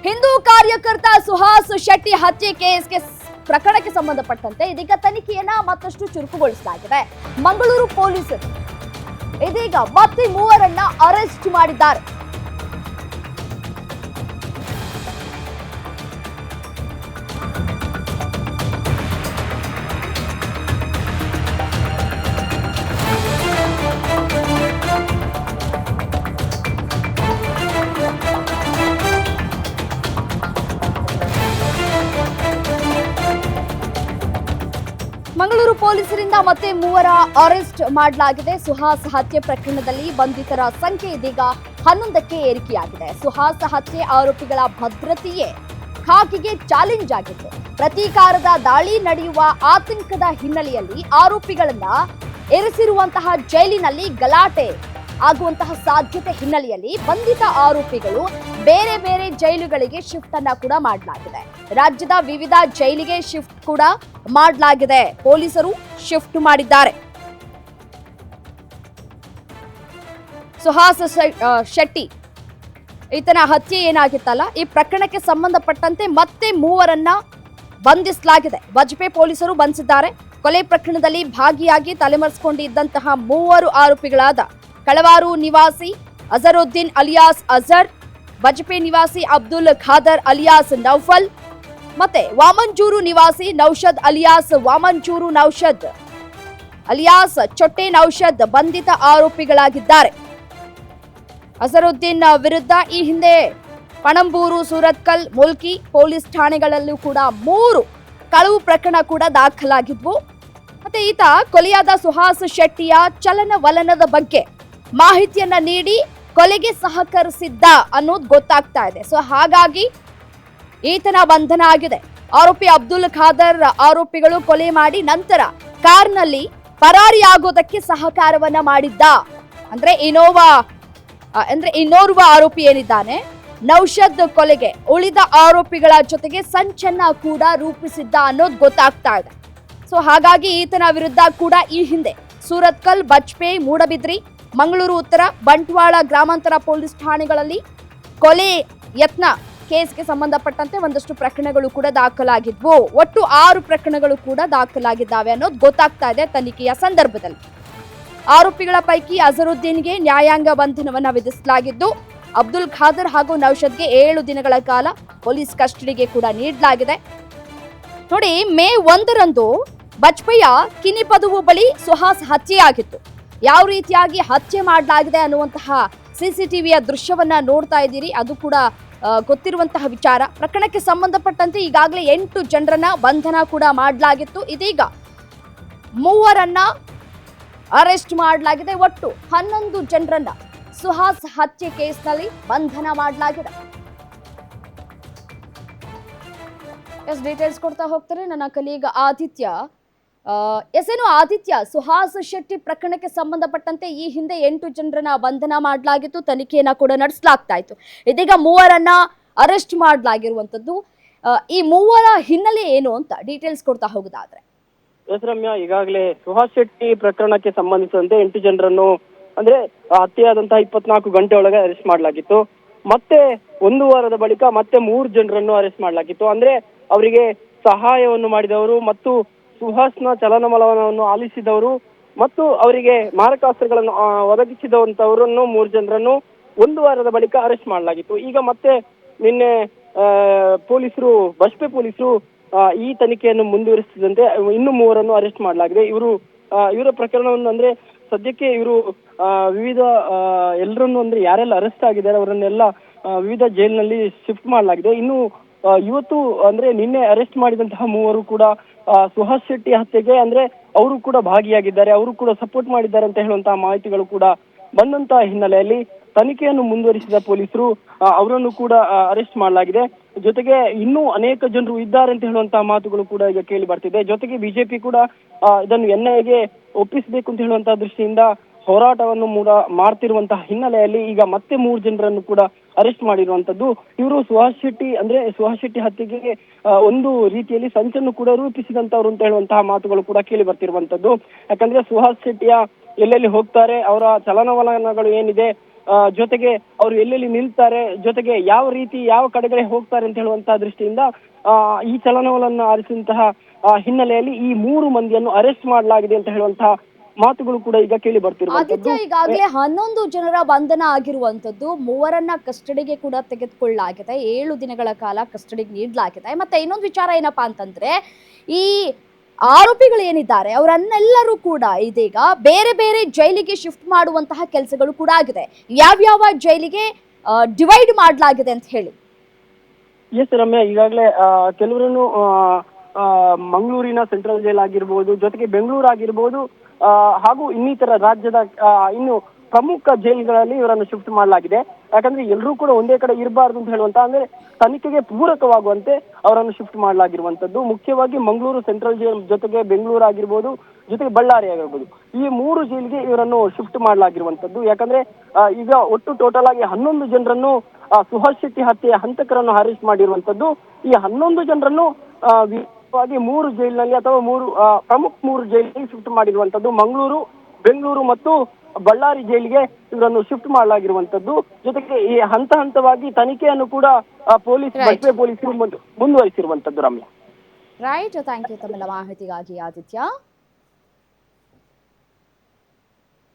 ಹಿಂದೂ ಕಾರ್ಯಕರ್ತ ಸುಹಾಸ್ ಶೆಟ್ಟಿ ಹತ್ಯೆ ಕೇಸ್ಗೆ ಪ್ರಕರಣಕ್ಕೆ ಸಂಬಂಧಪಟ್ಟಂತೆ ಇದೀಗ ತನಿಖೆಯನ್ನ ಮತ್ತಷ್ಟು ಚುರುಕುಗೊಳಿಸಲಾಗಿದೆ. ಮಂಗಳೂರು ಪೊಲೀಸರು ಇದೀಗ ಮತ್ತೆ ಮೂವರನ್ನ ಅರೆಸ್ಟ್ ಮಾಡಿದ್ದಾರೆ. ಮಂಗಳೂರು ಪೊಲೀಸರಿಂದ ಮತ್ತೆ ಮೂವರ ಅರೆಸ್ಟ್ ಮಾಡಲಾಗಿದೆ. ಸುಹಾಸ್ ಹತ್ಯೆ ಪ್ರಕರಣದಲ್ಲಿ ಬಂಧಿತರ ಸಂಖ್ಯೆ ಇದೀಗ 11ಕ್ಕೆ ಏರಿಕೆಯಾಗಿದೆ. ಸುಹಾಸ್ ಹತ್ಯೆ ಆರೋಪಿಗಳ ಭದ್ರತೆಯೇ ಖಾಕಿಗೆ ಚಾಲೆಂಜ್ ಆಗಿತ್ತು. ಪ್ರತೀಕಾರದ ದಾಳಿ ನಡೆಯುವ ಆತಂಕದ ಹಿನ್ನೆಲೆಯಲ್ಲಿ ಆರೋಪಿಗಳನ್ನ ಇರಿಸಿರುವಂತಹ ಜೈಲಿನಲ್ಲಿ ಗಲಾಟೆ ಆಗುವಂತಹ ಸಾಧ್ಯತೆ ಹಿನ್ನೆಲೆಯಲ್ಲಿ ಬಂಧಿತ ಆರೋಪಿಗಳು ಬೇರೆ ಬೇರೆ ಜೈಲುಗಳಿಗೆ ಶಿಫ್ಟ್ ಅನ್ನ ಕೂಡ ಮಾಡಲಾಗಿದೆ. ರಾಜ್ಯದ ವಿವಿಧ ಜೈಲಿಗೆ ಶಿಫ್ಟ್ ಕೂಡ ಮಾಡಲಾಗಿದೆ. ಪೊಲೀಸರು ಶಿಫ್ಟ್ ಮಾಡಿದ್ದಾರೆ. ಸುಹಾಸ್ ಶೆಟ್ಟಿ ಈತನ ಹತ್ಯೆ ಏನಾಗಿತ್ತಲ್ಲ, ಈ ಪ್ರಕರಣಕ್ಕೆ ಸಂಬಂಧಪಟ್ಟಂತೆ ಮತ್ತೆ ಮೂವರನ್ನ ಬಂಧಿಸಲಾಗಿದೆ. ಬಜ್ಪೆ ಪೊಲೀಸರು ಬಂಧಿಸಿದ್ದಾರೆ. ಕೊಲೆ ಪ್ರಕರಣದಲ್ಲಿ ಭಾಗಿಯಾಗಿ ತಲೆಮರೆಸಿಕೊಂಡಿದ್ದಂತಹ ಮೂವರು ಆರೋಪಿಗಳಾದ ಕಳವಾರು ನಿವಾಸಿ ಅಜರುದ್ದೀನ್ ಅಲಿಯಾಸ್ ಅಜರ್, ಬಜ್ಪೆ ನಿವಾಸಿ ಅಬ್ದುಲ್ ಖಾದರ್ ಅಲಿಯಾಸ್ ನೌಫಲ್ ಮತ್ತೆ ವಾಮಂಜೂರು ನಿವಾಸಿ ನೌಷದ್ ಅಲಿಯಾಸ್ ವಾಮಂಜೂರು ನೌಷದ್ ಅಲಿಯಾಸ್ ಚೊಟ್ಟೆ ನೌಷದ್ ಬಂಧಿತ ಆರೋಪಿಗಳಾಗಿದ್ದಾರೆ. ಅಜರುದ್ದೀನ್ ವಿರುದ್ಧ ಈ ಹಿಂದೆ ಪಣಂಬೂರು, ಸೂರತ್ಕಲ್, ಮುಲ್ಕಿ ಪೊಲೀಸ್ ಠಾಣೆಗಳಲ್ಲೂ ಕೂಡ 3 ಕಳವು ಪ್ರಕರಣ ಕೂಡ ದಾಖಲಾಗಿದ್ವು. ಮತ್ತೆ ಈತ ಕೊಲೆಯಾದ ಸುಹಾಸ್ ಶೆಟ್ಟಿಯ ಚಲನವಲನದ ಬಗ್ಗೆ ಮಾಹಿತಿಯನ್ನ ನೀಡಿ ಕೊಲೆಗೆ ಸಹಕರಿಸಿದ್ದ ಅನ್ನೋದು ಗೊತ್ತಾಗ್ತಾ ಇದೆ. ಸೊ ಹಾಗಾಗಿ ಈತನ ಬಂಧನ ಆಗಿದೆ. ಆರೋಪಿ ಅಬ್ದುಲ್ ಖಾದರ್ ಆರೋಪಿಗಳು ಕೊಲೆ ಮಾಡಿ ನಂತರ ಕಾರ್ನಲ್ಲಿ ಪರಾರಿಯಾಗೋದಕ್ಕೆ ಸಹಕಾರವನ್ನ ಮಾಡಿದ್ದ. ಅಂದ್ರೆ ಇನ್ನೋರ್ವ ಆರೋಪಿ ಏನಿದ್ದಾನೆ ನೌಷದ್ ಕೊಲೆಗೆ ಉಳಿದ ಆರೋಪಿಗಳ ಜೊತೆಗೆ ಸಂಚನ್ನ ಕೂಡ ರೂಪಿಸಿದ್ದ ಅನ್ನೋದು ಗೊತ್ತಾಗ್ತಾ ಇದೆ. ಸೊ ಹಾಗಾಗಿ ಈತನ ವಿರುದ್ಧ ಕೂಡ ಈ ಹಿಂದೆ ಸೂರತ್ಕಲ್, ಬಜ್ಪೆ, ಮೂಡಬಿದ್ರಿ, ಮಂಗಳೂರು ಉತ್ತರ, ಬಂಟ್ವಾಳ ಗ್ರಾಮಾಂತರ ಪೊಲೀಸ್ ಠಾಣೆಗಳಲ್ಲಿ ಕೊಲೆ ಯತ್ನ ಕೇಸ್ಗೆ ಸಂಬಂಧಪಟ್ಟಂತೆ ಒಂದಷ್ಟು ಪ್ರಕರಣಗಳು ಕೂಡ ದಾಖಲಾಗಿದ್ವು. ಒಟ್ಟು 6 ಪ್ರಕರಣಗಳು ಕೂಡ ದಾಖಲಾಗಿದ್ದಾವೆ ಅನ್ನೋದು ಗೊತ್ತಾಗ್ತಾ ಇದೆ ತನಿಖೆಯ ಸಂದರ್ಭದಲ್ಲಿ. ಆರೋಪಿಗಳ ಪೈಕಿ ಅಜರುದ್ದೀನ್ಗೆ ನ್ಯಾಯಾಂಗ ಬಂಧನವನ್ನ ವಿಧಿಸಲಾಗಿದ್ದು, ಅಬ್ದುಲ್ ಖಾದರ್ ಹಾಗೂ ನೌಷದ್ಗೆ 7 ದಿನಗಳ ಕಾಲ ಪೊಲೀಸ್ ಕಸ್ಟಡಿಗೆ ಕೂಡ ನೀಡಲಾಗಿದೆ. ನೋಡಿ, ಮೇ 1ರಂದು ಬಜ್ಪೆಯ ಕಿನಿಪದುವು ಬಳಿ ಸುಹಾಸ್ ಹತ್ಯೆಯಾಗಿತ್ತು. ಯಾವ ರೀತಿಯಾಗಿ ಹತ್ಯೆ ಮಾಡಲಾಗಿದೆ ಅನ್ನುವಂತಹ ಸಿಸಿಟಿವಿಯ ದೃಶ್ಯವನ್ನ ನೋಡ್ತಾ ಇದ್ದೀರಿ. ಅದು ಕೂಡ ಗೊತ್ತಿರುವಂತಹ ವಿಚಾರ. ಪ್ರಕರಣಕ್ಕೆ ಸಂಬಂಧಪಟ್ಟಂತೆ ಈಗಾಗಲೇ 8 ಜನರನ್ನ ಬಂಧನ ಕೂಡ ಮಾಡಲಾಗಿತ್ತು. ಇದೀಗ ಮೂವರನ್ನ ಅರೆಸ್ಟ್ ಮಾಡಲಾಗಿದೆ. ಒಟ್ಟು 11 ಜನರನ್ನ ಸುಹಾಸ್ ಹತ್ಯೆ ಕೇಸ್ನಲ್ಲಿ ಬಂಧನ ಮಾಡಲಾಗಿದೆ. ಡೀಟೇಲ್ಸ್ ಕೊಡ್ತಾ ಹೋಗ್ತಾರೆ ನನ್ನ ಕಲೀಗ ಆದಿತ್ಯ. ಏನು ಆದಿತ್ಯ, ಸುಹಾಸ್ ಶೆಟ್ಟಿ ಪ್ರಕರಣಕ್ಕೆ ಸಂಬಂಧಪಟ್ಟಂತೆ ಈ ಹಿಂದೆ 8 ಜನರನ್ನ ಬಂಧನ ಮಾಡಲಾಗಿತ್ತು. ತನಿಖೆಯನ್ನ ಕೂಡ ನಡೆಸಲಾಗ್ತಾ ಇತ್ತು. ಇದೀಗ ಮೂವರನ್ನ ಅರೆಸ್ಟ್ ಮಾಡಲಾಗಿರುವಂತದ್ದು. ಈ ಮೂವರ ಹಿನ್ನೆಲೆ ಏನು ಅಂತ ಡೀಟೇಲ್ಸ್ ಕೊಡ್ತಾ ಹೋಗೋದಾದ್ರೆ. ರಮ್ಯಾ, ಈಗಾಗಲೇ ಸುಹಾಸ್ ಶೆಟ್ಟಿ ಪ್ರಕರಣಕ್ಕೆ ಸಂಬಂಧಿಸಿದಂತೆ 8 ಜನರನ್ನು ಅಂದ್ರೆ ಹತ್ಯೆಯಾದಂತಹ 24 ಗಂಟೆ ಒಳಗೆ ಅರೆಸ್ಟ್ ಮಾಡಲಾಗಿತ್ತು. ಮತ್ತೆ 1 ವಾರದ ಬಳಿಕ ಮತ್ತೆ 3 ಜನರನ್ನು ಅರೆಸ್ಟ್ ಮಾಡಲಾಗಿತ್ತು. ಅಂದ್ರೆ ಅವರಿಗೆ ಸಹಾಯವನ್ನು ಮಾಡಿದವರು ಮತ್ತು ಸುಹಾಸ್ನ ಚಲನವಲನವನ್ನು ಆಲಿಸಿದವರು ಮತ್ತು ಅವರಿಗೆ ಮಾರಕಾಸ್ತ್ರಗಳನ್ನು ಒದಗಿಸಿದಂತವರನ್ನು 3 ಜನರನ್ನು 1 ವಾರದ ಬಳಿಕ ಅರೆಸ್ಟ್ ಮಾಡಲಾಗಿತ್ತು. ಈಗ ಮತ್ತೆ ನಿನ್ನೆ ಪೊಲೀಸರು, ಬಜ್ಪೆ ಪೊಲೀಸರು ಈ ತನಿಖೆಯನ್ನು ಮುಂದುವರಿಸಿದಂತೆ ಇನ್ನು 3ರನ್ನು ಅರೆಸ್ಟ್ ಮಾಡಲಾಗಿದೆ. ಇವರ ಪ್ರಕರಣವನ್ನು ಅಂದ್ರೆ ಸದ್ಯಕ್ಕೆ ಇವರು ವಿವಿಧ ಎಲ್ಲರನ್ನು ಅಂದ್ರೆ ಯಾರೆಲ್ಲ ಅರೆಸ್ಟ್ ಆಗಿದ್ದಾರೆ ಅವರನ್ನೆಲ್ಲ ವಿವಿಧ ಜೈಲಿನಲ್ಲಿ ಶಿಫ್ಟ್ ಮಾಡಲಾಗಿದೆ. ಇನ್ನು ಇವತ್ತು ಅಂದ್ರೆ ನಿನ್ನೆ ಅರೆಸ್ಟ್ ಮಾಡಿದಂತಹ 3 ಕೂಡ ಸುಹಾಸ್ ಶೆಟ್ಟಿ ಹತ್ಯೆಗೆ ಅಂದ್ರೆ ಅವರು ಕೂಡ ಭಾಗಿಯಾಗಿದ್ದಾರೆ, ಅವರು ಕೂಡ ಸಪೋರ್ಟ್ ಮಾಡಿದ್ದಾರೆ ಅಂತ ಹೇಳುವಂತಹ ಮಾಹಿತಿಗಳು ಕೂಡ ಬಂದಂತಹ ಹಿನ್ನೆಲೆಯಲ್ಲಿ ತನಿಖೆಯನ್ನು ಮುಂದುವರಿಸಿದ ಪೊಲೀಸರು ಅವರನ್ನು ಕೂಡ ಅರೆಸ್ಟ್ ಮಾಡಲಾಗಿದೆ. ಜೊತೆಗೆ ಇನ್ನೂ ಅನೇಕ ಜನರು ಇದ್ದಾರೆ ಅಂತ ಹೇಳುವಂತಹ ಮಾತುಗಳು ಕೂಡ ಈಗ ಕೇಳಿ ಬರ್ತಿದೆ. ಜೊತೆಗೆ ಬಿಜೆಪಿ ಕೂಡ ಇದನ್ನು ಎನ್ಐಎಗೆ ಒಪ್ಪಿಸಬೇಕು ಅಂತ ಹೇಳುವಂತಹ ದೃಷ್ಟಿಯಿಂದ ಹೋರಾಟವನ್ನು ಮಾಡ್ತಿರುವಂತಹ ಹಿನ್ನೆಲೆಯಲ್ಲಿ ಈಗ ಮತ್ತೆ 3 ಜನರನ್ನು ಕೂಡ ಅರೆಸ್ಟ್ ಮಾಡಿರುವಂತದ್ದು. ಇವರು ಸುಹಾಸ್ ಶೆಟ್ಟಿ ಹತ್ಯೆಗೆ ಒಂದು ರೀತಿಯಲ್ಲಿ ಸಂಚನ್ನು ಕೂಡ ರೂಪಿಸಿದಂತವ್ರು ಅಂತ ಹೇಳುವಂತಹ ಮಾತುಗಳು ಕೂಡ ಕೇಳಿ ಬರ್ತಿರುವಂತದ್ದು. ಯಾಕಂದ್ರೆ ಸುಹಾಸ್ ಶೆಟ್ಟಿಯ ಎಲ್ಲೆಲ್ಲಿ ಹೋಗ್ತಾರೆ, ಅವರ ಚಲನವಲನಗಳು ಏನಿದೆ, ಜೊತೆಗೆ ಅವರು ಎಲ್ಲೆಲ್ಲಿ ನಿಲ್ತಾರೆ, ಜೊತೆಗೆ ಯಾವ ರೀತಿ ಯಾವ ಕಡೆಗಳೇ ಹೋಗ್ತಾರೆ ಅಂತ ಹೇಳುವಂತಹ ದೃಷ್ಟಿಯಿಂದ ಈ ಚಲನವಲನ ಆರಿಸಿದಂತಹ ಹಿನ್ನೆಲೆಯಲ್ಲಿ ಈ 3 ಮಂದಿಯನ್ನು ಅರೆಸ್ಟ್ ಮಾಡಲಾಗಿದೆ ಅಂತ ಹೇಳುವಂತಹ ಮಾತುಗಳು ಕೂಡ ಈಗ ಕೇಳಿ ಬರ್ತಿರುವಂತದ್ದು. ಆದಿತ್ಯ, ಈಗಾಗಲೇ 11 ಜನರ ಬಂಧನ ಆಗಿರುವಂತದ್ದು, 3ರನ್ನ ಕಸ್ಟಡಿಗೆ ಕೂಡ ತೆಗೆದುಕೊಳ್ಳಲಾಗಿದೆ. 7 ದಿನಗಳ ಕಾಲ ಕಸ್ಟಡಿಗೆ ನೀಡಲಾಗಿದೆ. ಮತ್ತೆ ಇನ್ನೊಂದು ವಿಚಾರ ಏನಪ್ಪಾ ಅಂತಂದ್ರೆ, ಈ ಆರೋಪಿಗಳು ಏನಿದ್ದಾರೆ ಅವರನ್ನೆಲ್ಲರೂ ಕೂಡ ಇದೀಗ ಬೇರೆ ಬೇರೆ ಜೈಲಿಗೆ ಶಿಫ್ಟ್ ಮಾಡುವಂತಹ ಕೆಲಸಗಳು ಕೂಡ ಆಗಿದೆ. ಯಾವ್ಯಾವ ಜೈಲಿಗೆ ಡಿವೈಡ್ ಮಾಡಲಾಗಿದೆ ಅಂತ ಹೇಳಿ? ಎಸ್ ರಮ್ಯಾ, ಈಗಾಗಲೇ ಕೆಲವರನ್ನು ಮಂಗಳೂರಿನ ಸೆಂಟ್ರಲ್ ಜೈಲ್ ಆಗಿರ್ಬೋದು, ಜೊತೆಗೆ ಬೆಂಗಳೂರು ಆಗಿರ್ಬೋದು, ಹಾಗೂ ಇನ್ನಿತರ ರಾಜ್ಯದ ಇನ್ನು ಪ್ರಮುಖ ಜೈಲ್ಗಳಲ್ಲಿ ಇವರನ್ನು ಶಿಫ್ಟ್ ಮಾಡಲಾಗಿದೆ. ಯಾಕಂದ್ರೆ ಎಲ್ಲರೂ ಕೂಡ ಒಂದೇ ಕಡೆ ಇರಬಾರ್ದು ಅಂತ ಹೇಳುವಂತ, ಅಂದ್ರೆ ತನಿಖೆಗೆ ಪೂರಕವಾಗುವಂತೆ ಅವರನ್ನು ಶಿಫ್ಟ್ ಮಾಡಲಾಗಿರುವಂತದ್ದು. ಮುಖ್ಯವಾಗಿ ಮಂಗಳೂರು ಸೆಂಟ್ರಲ್ ಜೈಲ್, ಜೊತೆಗೆ ಬೆಂಗಳೂರು ಆಗಿರ್ಬೋದು, ಜೊತೆಗೆ ಬಳ್ಳಾರಿ ಆಗಿರ್ಬೋದು, ಈ 3 ಜೈಲ್ಗೆ ಇವರನ್ನು ಶಿಫ್ಟ್ ಮಾಡಲಾಗಿರುವಂತದ್ದು. ಯಾಕಂದ್ರೆ ಈಗ ಒಟ್ಟು ಟೋಟಲ್ ಆಗಿ 11 ಜನರನ್ನು ಸುಹಾಸ್ ಶೆಟ್ಟಿ ಹತ್ಯೆಯ ಹಂತಕರನ್ನು ಅರೆಸ್ಟ್ ಮಾಡಿರುವಂತದ್ದು. ಈ 11 ಜನರನ್ನು 3 ಜೈಲಿನಲ್ಲಿ ಅಥವಾ 3 ಜೈಲಿಗೆ ಶಿಫ್ಟ್ ಮಾಡಿರುವಂತದ್ದು. ಮಂಗಳೂರು, ಬೆಂಗಳೂರು ಮತ್ತು ಬಳ್ಳಾರಿ ಜೈಲಿಗೆ ಇವರನ್ನು ಶಿಫ್ಟ್ ಮಾಡಲಾಗಿರುವಂತದ್ದು. ಜೊತೆಗೆ ಈ ಹಂತವಾಗಿ ತನಿಖೆಯನ್ನು ಕೂಡ ಪೊಲೀಸರು ಮುಂದುವರಿಸಿರುವಂತದ್ದು. ರಮ್ಯಾ, ರೈಟ್, ಥ್ಯಾಂಕ್ ಯು ತಮ್ಮೆಲ್ಲ ಮಾಹಿತಿಗಾಗಿ ಆದಿತ್ಯ.